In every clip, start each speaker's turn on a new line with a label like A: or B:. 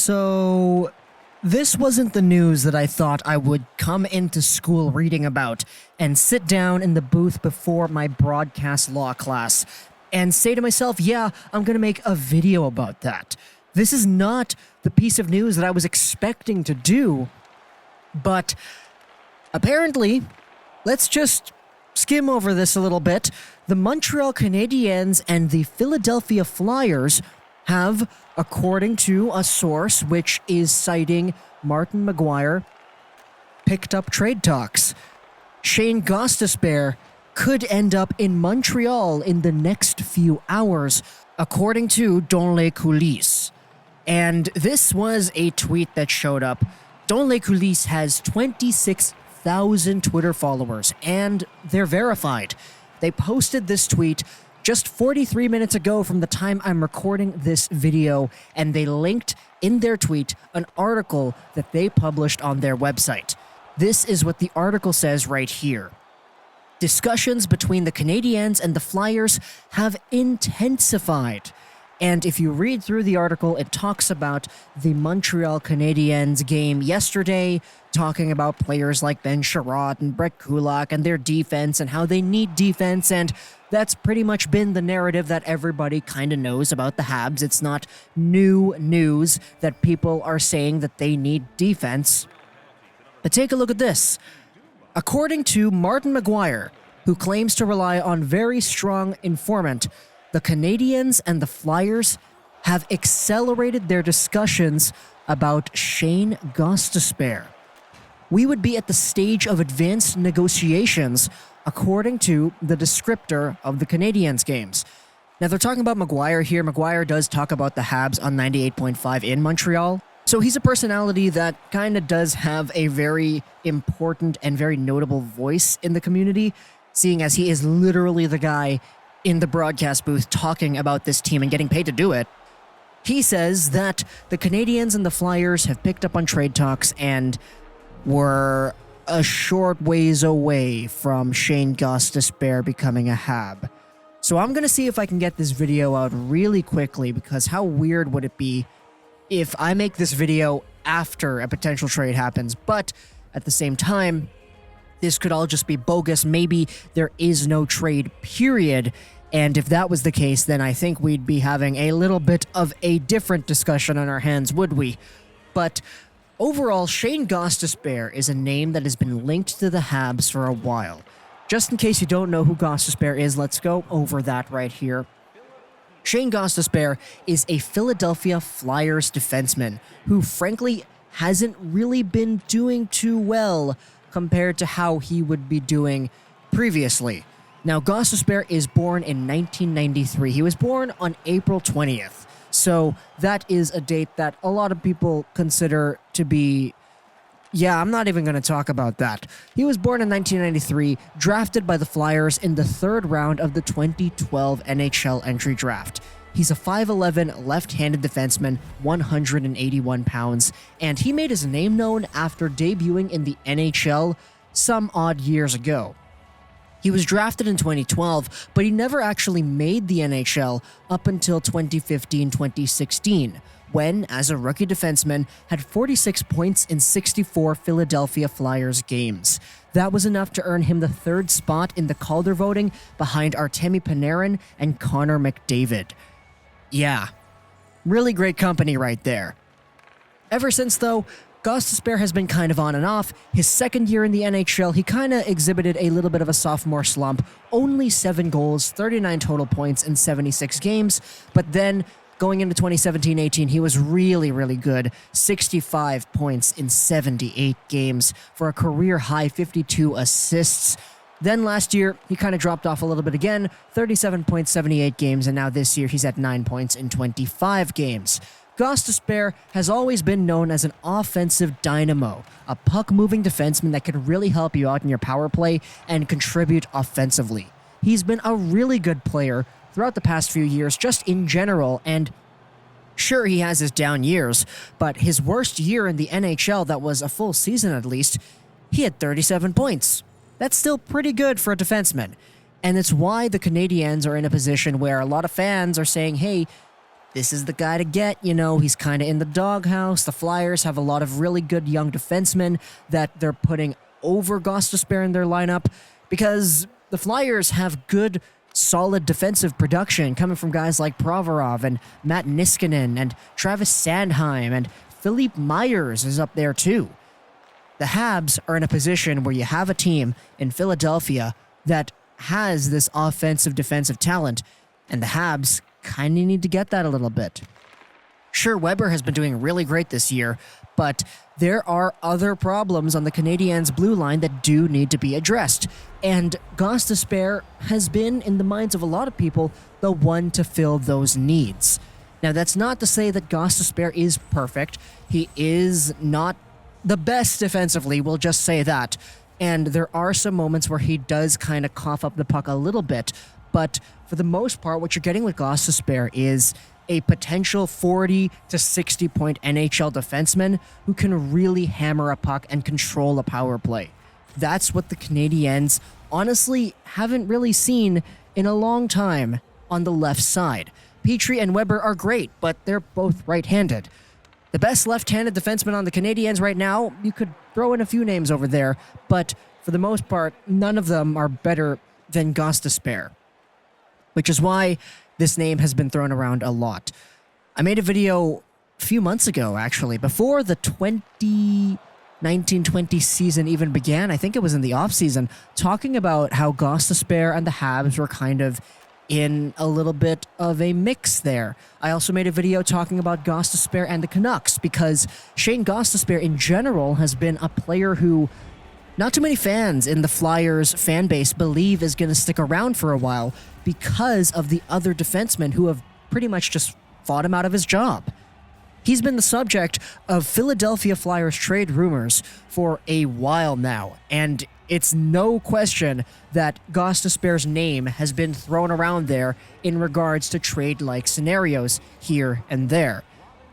A: So, this wasn't the news that I thought I would come into school reading about and sit down in the booth before my broadcast law class and say to myself, yeah, I'm going to make a video about that. This is not the piece of news that I was expecting to do, but apparently, let's just skim over this a little bit. The Montreal Canadiens and the Philadelphia Flyers have, according to a source which is citing Martin McGuire, picked up trade talks. Shayne Gostisbehere could end up in Montreal in the next few hours, according to Dans les coulisses. And this was a tweet that showed up. Dans les coulisses has 26,000 Twitter followers, and they're verified. They posted this tweet just 43 minutes ago from the time I'm recording this video, and they linked in their tweet an article that they published on their website. This is what the article says right here. Discussions between the Canadiens and the Flyers have intensified. And if you read through the article, it talks about the Montreal Canadiens game yesterday, talking about players like Ben Sherratt and Brett Kulak and their defense and how they need defense, and that's pretty much been the narrative that everybody kind of knows about the Habs. It's not new news that people are saying that they need defense. But take a look at this. According to Martin McGuire, who claims to rely on very strong informant, the Canadiens and the Flyers have accelerated their discussions about Shayne Gostisbehere. We would be at the stage of advanced negotiations, according to the descriptor of the Canadiens games. Now, they're talking about McGuire here. McGuire does talk about the Habs on 98.5 in Montreal. So he's a personality that kind of does have a very important and very notable voice in the community, seeing as he is literally the guy in the broadcast booth talking about this team and getting paid to do it. He says that the Canadiens and the Flyers have picked up on trade talks and were a short ways away from Shayne Gostisbehere becoming a Hab. So I'm going to see if I can get this video out really quickly, because how weird would it be if I make this video after a potential trade happens, but at the same time, this could all just be bogus. Maybe there is no trade, period. And if that was the case, then I think we'd be having a little bit of a different discussion on our hands, would we? But overall, Shayne Gostisbehere is a name that has been linked to the Habs for a while. Just in case you don't know who Gostisbehere is, let's go over that right here. Shayne Gostisbehere is a Philadelphia Flyers defenseman who, frankly, hasn't really been doing too well compared to how he would be doing previously. Now, Gostisbehere is born in 1993. He was born on April 20th. So that is a date that a lot of people consider to be... Yeah, I'm not even going to talk about that. He was born in 1993, drafted by the Flyers in the third round of the 2012 NHL entry draft. He's a 5'11", left-handed defenseman, 181 pounds, and he made his name known after debuting in the NHL some odd years ago. He was drafted in 2012, but he never actually made the NHL up until 2015-2016, when, as a rookie defenseman, had 46 points in 64 Philadelphia Flyers games. That was enough to earn him the third spot in the Calder voting behind Artemi Panarin and Connor McDavid. Yeah, really great company right there. Ever since, though, Gostisbehere has been kind of on and off. His second year in the NHL, he kind of exhibited a little bit of a sophomore slump. Only 7 goals, 39 total points in 76 games. But then, going into 2017-18, he was really, really good. 65 points in 78 games for a career-high 52 assists. Then last year, he kind of dropped off a little bit again, 37 points, 78 games, and now this year he's at 9 points in 25 games. Gostisbehere has always been known as an offensive dynamo, a puck-moving defenseman that can really help you out in your power play and contribute offensively. He's been a really good player throughout the past few years, just in general, and sure, he has his down years, but his worst year in the NHL, that was a full season at least, he had 37 points. That's still pretty good for a defenseman, and it's why the Canadiens are in a position where a lot of fans are saying, hey, this is the guy to get. He's kind of in the doghouse. The Flyers have a lot of really good young defensemen that they're putting over Gostisbehere in their lineup because the Flyers have good, solid defensive production coming from guys like Provorov and Matt Niskanen and Travis Sandheim, and Philippe Myers is up there too. The Habs are in a position where you have a team in Philadelphia that has this offensive defensive talent, and the Habs kind of need to get that a little bit. Sure, Weber has been doing really great this year, but there are other problems on the Canadiens' blue line that do need to be addressed. And Gostisbehere has been, in the minds of a lot of people, the one to fill those needs. Now, that's not to say that Gostisbehere is perfect. He is not the best defensively, we'll just say that. And there are some moments where he does kind of cough up the puck a little bit. But for the most part, what you're getting with Gostisbehere is a potential 40 to 60 point NHL defenseman who can really hammer a puck and control a power play. That's what the Canadiens honestly haven't really seen in a long time on the left side. Petrie and Weber are great, but they're both right-handed. The best left-handed defenseman on the Canadiens right now, you could throw in a few names over there, but for the most part, none of them are better than Gostisbehere, which is why this name has been thrown around a lot. I made a video a few months ago, actually, before the 2019-20 season even began. I think it was in the offseason, talking about how Gostisbehere and the Habs were kind of in a little bit of a mix there. I also made a video talking about Gostisbehere and the Canucks because Shayne Gostisbehere in general has been a player who not too many fans in the Flyers fan base believe is going to stick around for a while because of the other defensemen who have pretty much just fought him out of his job. He's been the subject of Philadelphia Flyers trade rumors for a while now, and it's no question that Gostisbehere's name has been thrown around there in regards to trade-like scenarios here and there.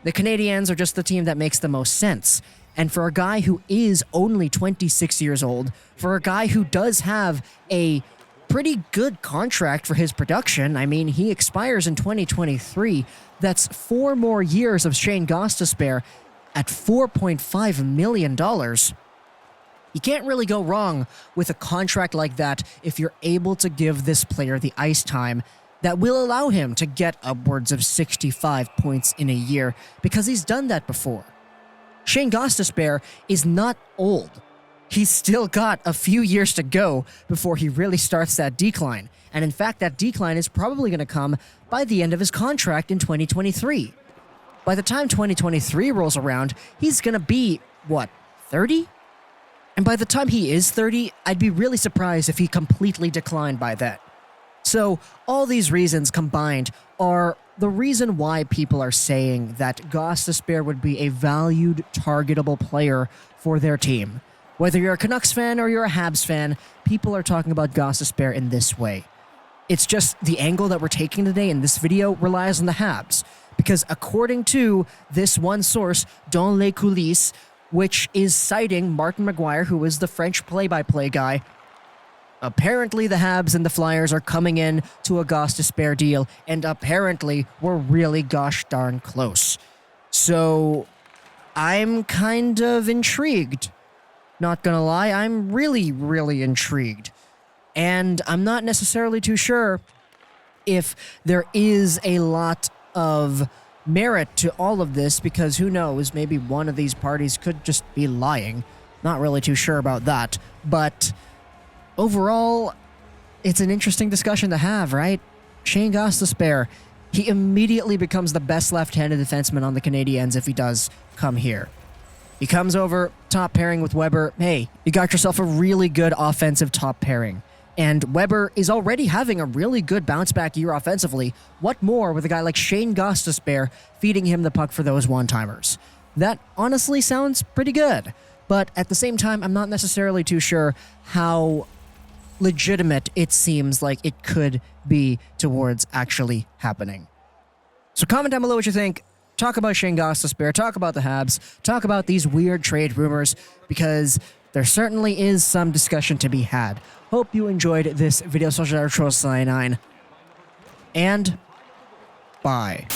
A: The Canadiens are just the team that makes the most sense. And for a guy who is only 26 years old, for a guy who does have a pretty good contract for his production, I mean, he expires in 2023, that's 4 more years of Shayne Gostisbehere at $4.5 million. You can't really go wrong with a contract like that if you're able to give this player the ice time that will allow him to get upwards of 65 points in a year, because he's done that before. Shayne Gostisbehere is not old. He's still got a few years to go before he really starts that decline. And in fact, that decline is probably going to come by the end of his contract in 2023. By the time 2023 rolls around, he's going to be, 30? And by the time he is 30, I'd be really surprised if he completely declined by then. So all these reasons combined are the reason why people are saying that Gostisbehere would be a valued, targetable player for their team. Whether you're a Canucks fan or you're a Habs fan, people are talking about Gostisbehere in this way. It's just the angle that we're taking today in this video relies on the Habs. Because according to this one source, Dans les coulisses, which is citing Martin McGuire, who is the French play-by-play guy, apparently the Habs and the Flyers are coming in to a Gostisbehere deal, and apparently we're really gosh darn close. So I'm kind of intrigued. Not gonna lie, I'm really, really intrigued. And I'm not necessarily too sure if there is a lot of merit to all of this, because who knows, maybe one of these parties could just be lying. Not really too sure about that. But overall, it's an interesting discussion to have, right? Shayne Gostisbehere, he immediately becomes the best left-handed defenseman on the Canadiens if he does come here. He comes over, top pairing with Weber. Hey, you got yourself a really good offensive top pairing. And Weber is already having a really good bounce-back year offensively. What more with a guy like Shayne Gostisbehere feeding him the puck for those one-timers? That honestly sounds pretty good. But at the same time, I'm not necessarily too sure how legitimate it seems like it could be towards actually happening. So comment down below what you think. Talk about Shayne Gostisbehere, talk about the Habs, talk about these weird trade rumors, because there certainly is some discussion to be had. Hope you enjoyed this video. Social Cyanine. And bye.